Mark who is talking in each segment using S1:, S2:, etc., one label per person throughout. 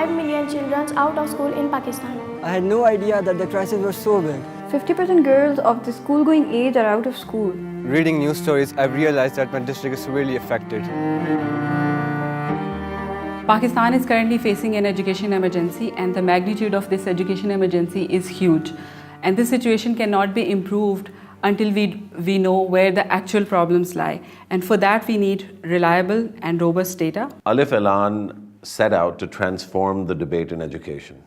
S1: 5 million children out of school in Pakistan.
S2: I had no idea that the crisis was so big.
S3: 50% girls of the school-going age are out of school.
S2: Reading news stories, I've realized that my district is severely affected.
S4: Pakistan is currently facing an education emergency, and the magnitude of this education emergency is huge. And this situation cannot be improved until we know where the actual problems lie. And for that, we need reliable and robust data.
S5: Alif Ailaan set out to transform the debate in education.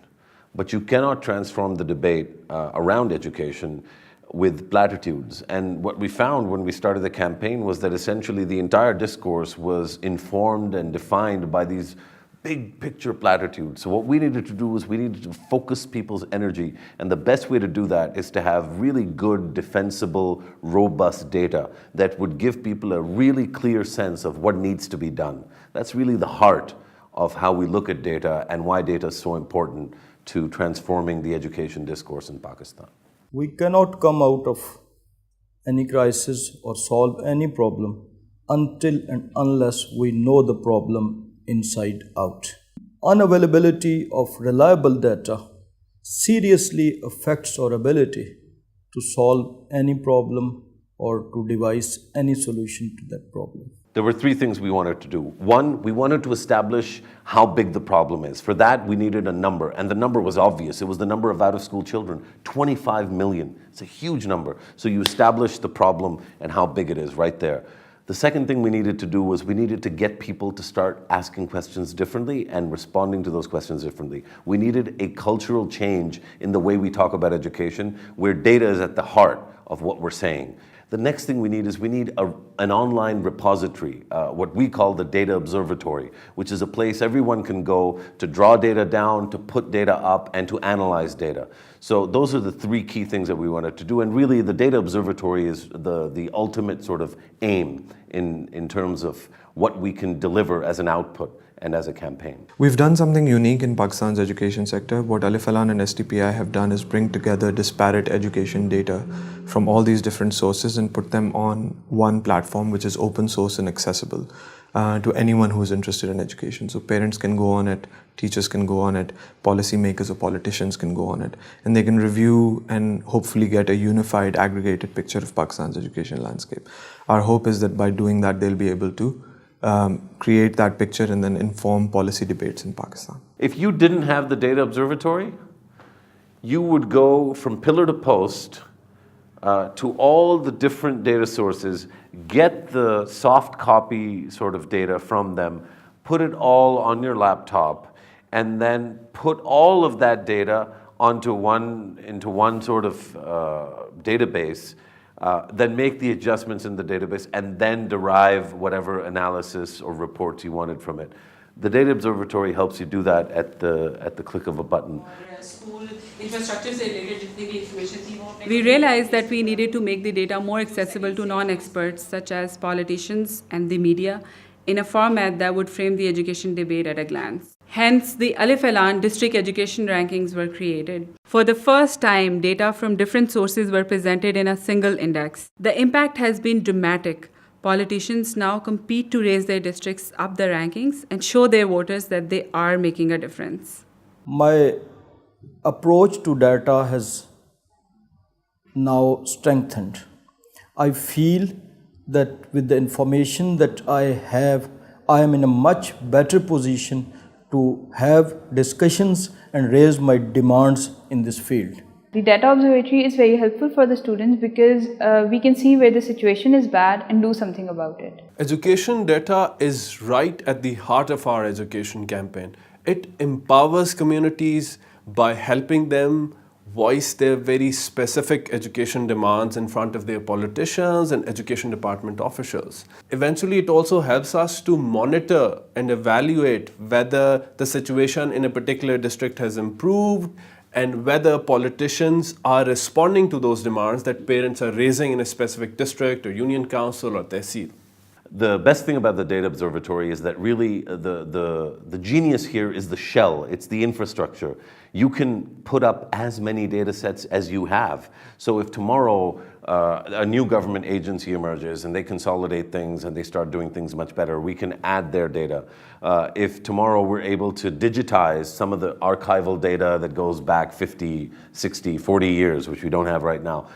S5: But you cannot transform the debate around education with platitudes. And what we found when we started the campaign was that essentially the entire discourse was informed and defined by these big picture platitudes. So what we needed to do was we needed to focus people's energy. And the best way to do that is to have really good, defensible, robust data that would give people a really clear sense of what needs to be done. That's really the heart of how we look at data and why data is so important to transforming the education discourse in Pakistan.
S6: We cannot come out of any crisis or solve any problem until and unless we know the problem inside out. Unavailability of reliable data seriously affects our ability to solve any problem or to devise any solution to that problem.
S5: There were three things we wanted to do. One, we wanted to establish how big the problem is. For that, we needed a number, and the number was obvious. It was the number of out-of-school children, 25 million. It's a huge number. So you establish the problem and how big it is right there. The second thing we needed to do was we needed to get people to start asking questions differently and responding to those questions differently. We needed a cultural change in the way we talk about education, where data is at the heart of what we're saying. The next thing we need is we need an online repository, what we call the data observatory, which is a place everyone can go to draw data down, to put data up, and to analyze data. So those are the three key things that we wanted to do. And really, the data observatory is the ultimate sort of aim in terms of what we can deliver as an output and as a campaign.
S7: We've done something unique in Pakistan's education sector. What Alif Ailaan and SDPI have done is bring together disparate education data from all these different sources and put them on one platform which is open source and accessible to anyone who is interested in education. So parents can go on it, teachers can go on it, policymakers or politicians can go on it, and they can review and hopefully get a unified, aggregated picture of Pakistan's education landscape. Our hope is that by doing that, they'll be able to create that picture and then inform policy debates in Pakistan.
S5: If you didn't have the data observatory, you would go from pillar to post to all the different data sources, get the soft copy sort of data from them, put it all on your laptop, and then put all of that data into one sort of database. Then make the adjustments in the database and then derive whatever analysis or reports you wanted from it. The Data Observatory helps you do that at the click of a button.
S4: We realized that we needed to make the data more accessible to non-experts such as politicians and the media in a format that would frame the education debate at a glance. Hence, the Alif Ailaan district education rankings were created. For the first time, data from different sources were presented in a single index. The impact has been dramatic. Politicians now compete to raise their districts up the rankings and show their voters that they are making a difference.
S6: My approach to data has now strengthened. I feel that with the information that I have, I am in a much better position to have discussions and raise my demands in this field.
S3: The data observatory is very helpful for the students because we can see where the situation is bad and do something about it.
S8: Education data is right at the heart of our education campaign. It empowers communities by helping them voice their very specific education demands in front of their politicians and education department officials. Eventually, it also helps us to monitor and evaluate whether the situation in a particular district has improved and whether politicians are responding to those demands that parents are raising in a specific district or union council or tehsil.
S5: The best thing about the Data Observatory is that really the genius here is the shell, it's the infrastructure. you can put up as many data sets as you have. So if tomorrow a new government agency emerges and they consolidate things and they start doing things much better, we can add their data. If tomorrow we're able to digitize some of the archival data that goes back 50, 60, 40 years, which we don't have right now,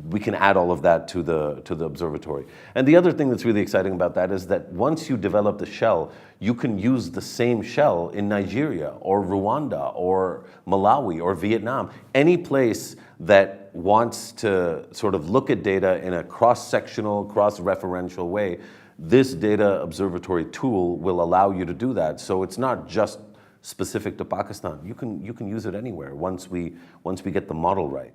S5: we can add all of that to the observatory. And the other thing that's really exciting about that is that once you develop the shell, you can use the same shell in Nigeria or Rwanda or Malawi or Vietnam, any place that wants to sort of look at data in a cross-sectional, cross-referential way. This data observatory tool will allow you to do that. So it's not just specific to Pakistan. You can use it anywhere once we get the model right.